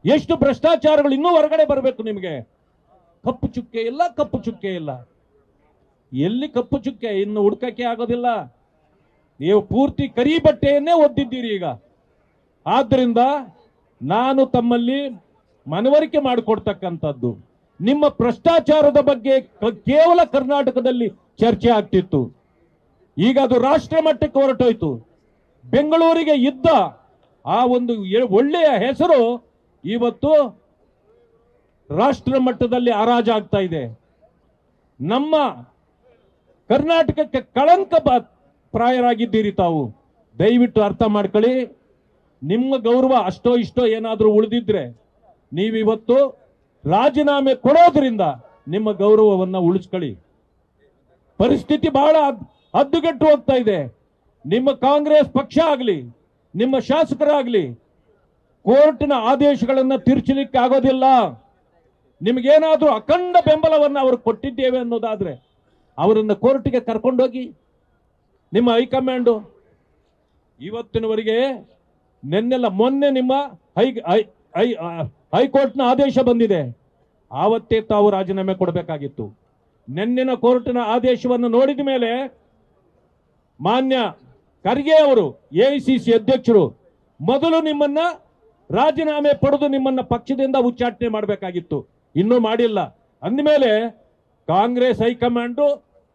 ಎಷ್ಟು ಭ್ರಷ್ಟಾಚಾರಗಳು ಇನ್ನೂ ಹೊರಗಡೆ ಬರಬೇಕು ನಿಮಗೆ. ಕಪ್ಪು ಚುಕ್ಕೆ ಇಲ್ಲ, ಕಪ್ಪು ಚುಕ್ಕೆ ಇಲ್ಲ. ಎಲ್ಲಿ ಕಪ್ಪು ಚುಕ್ಕೆ? ಇನ್ನು ಹುಡ್ಕಕ್ಕೆ ಆಗೋದಿಲ್ಲ. ನೀವು ಪೂರ್ತಿ ಕರಿ ಬಟ್ಟೆಯನ್ನೇ ಒದ್ದಿದ್ದೀರಿ ಈಗ. ಆದ್ರಿಂದ ನಾನು ತಮ್ಮಲ್ಲಿ ಮನವರಿಕೆ ಮಾಡಿಕೊಡ್ತಕ್ಕಂಥದ್ದು, ನಿಮ್ಮ ಭ್ರಷ್ಟಾಚಾರದ ಬಗ್ಗೆ ಕೇವಲ ಕರ್ನಾಟಕದಲ್ಲಿ ಚರ್ಚೆ ಆಗ್ತಿತ್ತು, ಈಗ ಅದು ರಾಷ್ಟ್ರ ಮಟ್ಟಕ್ಕೆ ಹೊರಟೋಯ್ತು. ಬೆಂಗಳೂರಿಗೆ ಇದ್ದ ಆ ಒಂದು ಒಳ್ಳೆಯ ಹೆಸರು ಇವತ್ತು ರಾಷ್ಟ್ರ ಮಟ್ಟದಲ್ಲಿ ಹರಾಜಾಗ್ತಾ ಇದೆ. ನಮ್ಮ ಕರ್ನಾಟಕಕ್ಕೆ ಕಳಂಕ ಪ್ರಾಯರಾಗಿದ್ದೀರಿ ತಾವು. ದಯವಿಟ್ಟು ಅರ್ಥ ಮಾಡ್ಕೊಳ್ಳಿ. ನಿಮ್ಮ ಗೌರವ ಅಷ್ಟೋ ಇಷ್ಟೋ ಏನಾದರೂ ಉಳಿದಿದ್ರೆ ನೀವಿವತ್ತು ರಾಜೀನಾಮೆ ಕೊಡೋದ್ರಿಂದ ನಿಮ್ಮ ಗೌರವವನ್ನು ಉಳಿಸ್ಕೊಳ್ಳಿ. ಪರಿಸ್ಥಿತಿ ಬಹಳ ಹದ್ದುಗೆಟ್ಟು ಹೋಗ್ತಾ ಇದೆ. ನಿಮ್ಮ ಕಾಂಗ್ರೆಸ್ ಪಕ್ಷ ಆಗಲಿ, ನಿಮ್ಮ ಶಾಸಕರಾಗಲಿ ಕೋರ್ಟಿನ ಆದೇಶಗಳನ್ನು ತಿರುಚಲಿಕ್ಕೆ ಆಗೋದಿಲ್ಲ. ನಿಮಗೇನಾದ್ರೂ ಅಖಂಡ ಬೆಂಬಲವನ್ನು ಅವರು ಕೊಟ್ಟಿದ್ದೇವೆ ಅನ್ನೋದಾದ್ರೆ ಅವರನ್ನು ಕೋರ್ಟಿಗೆ ಕರ್ಕೊಂಡೋಗಿ. ನಿಮ್ಮ ಹೈಕಮಾಂಡು ಇವತ್ತಿನವರೆಗೆ ಮೊನ್ನೆ ನಿಮ್ಮ ಹೈಕೋರ್ಟ್ನ ಆದೇಶ ಬಂದಿದೆ, ಆವತ್ತೇ ತಾವು ರಾಜೀನಾಮೆ ಕೊಡಬೇಕಾಗಿತ್ತು. ನಿನ್ನಿನ ಕೋರ್ಟಿನ ಆದೇಶವನ್ನು ನೋಡಿದ ಮೇಲೆ ಮಾನ್ಯ ಖರ್ಗೆ ಅವರು ಎಐಸಿಸಿ ಅಧ್ಯಕ್ಷರು ಮೊದಲು ನಿಮ್ಮನ್ನ ರಾಜೀನಾಮೆ ಪಡೆದು ನಿಮ್ಮನ್ನ ಪಕ್ಷದಿಂದ ಉಚ್ಚಾಟನೆ ಮಾಡಬೇಕಾಗಿತ್ತು. ಇನ್ನೂ ಮಾಡಿಲ್ಲ. ಅಂದಮೇಲೆ ಕಾಂಗ್ರೆಸ್ ಹೈಕಮಾಂಡು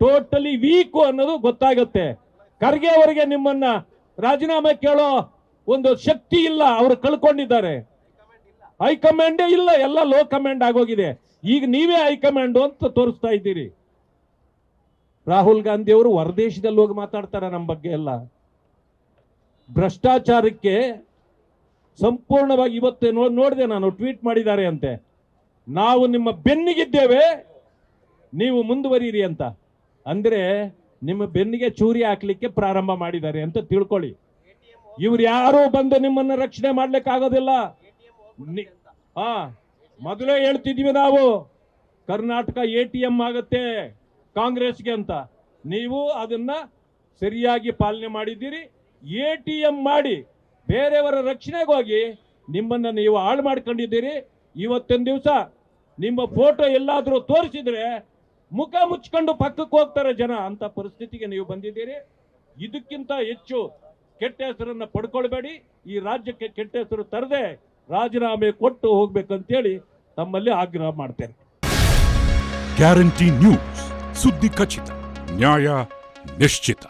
ಟೋಟಲಿ ವೀಕು ಅನ್ನೋದು ಗೊತ್ತಾಗುತ್ತೆ. ಖರ್ಗೆ ಅವರಿಗೆ ನಿಮ್ಮನ್ನ ರಾಜೀನಾಮೆ ಕೇಳೋ ಒಂದು ಶಕ್ತಿ ಇಲ್ಲ, ಅವರು ಕಳ್ಕೊಂಡಿದ್ದಾರೆ. ಹೈಕಮಾಂಡೇ ಇಲ್ಲ, ಎಲ್ಲ ಲೋ ಕಮಾಂಡ್ ಆಗೋಗಿದೆ. ಈಗ ನೀವೇ ಹೈಕಮಾಂಡು ಅಂತ ತೋರಿಸ್ತಾ ಇದ್ದೀರಿ. ರಾಹುಲ್ ಗಾಂಧಿ ಅವರು ಹೊರದೇಶದಲ್ಲಿ ಹೋಗಿ ಮಾತಾಡ್ತಾರೆ ನಮ್ಮ ಬಗ್ಗೆ ಎಲ್ಲ. ಭ್ರಷ್ಟಾಚಾರಕ್ಕೆ ಸಂಪೂರ್ಣವಾಗಿ ಇವತ್ತು ನೋಡಿದೆ ನಾನು, ಟ್ವೀಟ್ ಮಾಡಿದ್ದಾರೆ ಅಂತೆ, ನಾವು ನಿಮ್ಮ ಬೆನ್ನಿಗಿದ್ದೇವೆ, ನೀವು ಮುಂದುವರಿಯಿರಿ ಅಂತ. ಅಂದ್ರೆ ನಿಮ್ಮ ಬೆನ್ನಿಗೆ ಚೂರಿ ಹಾಕ್ಲಿಕ್ಕೆ ಪ್ರಾರಂಭ ಮಾಡಿದ್ದಾರೆ ಅಂತ ತಿಳ್ಕೊಳ್ಳಿ. ಇವ್ರು ಯಾರು ಬಂದು ನಿಮ್ಮನ್ನ ರಕ್ಷಣೆ ಮಾಡ್ಲಿಕ್ಕೆ ಆಗೋದಿಲ್ಲ. ಮೊದಲೇ ಹೇಳ್ತಿದ್ವಿ ನಾವು, ಕರ್ನಾಟಕ ATM ಆಗುತ್ತೆ ಕಾಂಗ್ರೆಸ್ಗೆ ಅಂತ. ನೀವು ಅದನ್ನ ಸರಿಯಾಗಿ ಪಾಲನೆ ಮಾಡಿದ್ದೀರಿ. ATM ಮಾಡಿ ಬೇರೆಯವರ ರಕ್ಷಣೆಗೆ ಹೋಗಿ ನಿಮ್ಮನ್ನ ನೀವು ಹಾಳು ಮಾಡ್ಕೊಂಡಿದ್ದೀರಿ. ಇವತ್ತಿನ ದಿವಸ ನಿಮ್ಮ ಫೋಟೋ ಎಲ್ಲಾದ್ರೂ ತೋರಿಸಿದ್ರೆ ಮುಖ ಮುಚ್ಕೊಂಡು ಪಕ್ಕಕ್ಕೆ ಹೋಗ್ತಾರೆ ಜನ. ಅಂತ ಪರಿಸ್ಥಿತಿಗೆ ನೀವು ಬಂದಿದ್ದೀರಿ. ಇದಕ್ಕಿಂತ ಹೆಚ್ಚು ಕೆಟ್ಟ ಹೆಸರನ್ನ ಪಡ್ಕೊಳ್ಬೇಡಿ. ಈ ರಾಜ್ಯಕ್ಕೆ ಕೆಟ್ಟ ಹೆಸರು ತರದೆ ರಾಜೀನಾಮೆ ಕೊಟ್ಟು ಹೋಗ್ಬೇಕಂತೇಳಿ ತಮ್ಮಲ್ಲಿ ಆಗ್ರಹ ಮಾಡ್ತೇನೆ. ಗ್ಯಾರಂಟಿ ನ್ಯೂಸ್, ಸುದ್ದಿ ಖಚಿತ, ನ್ಯಾಯ ನಿಶ್ಚಿತ.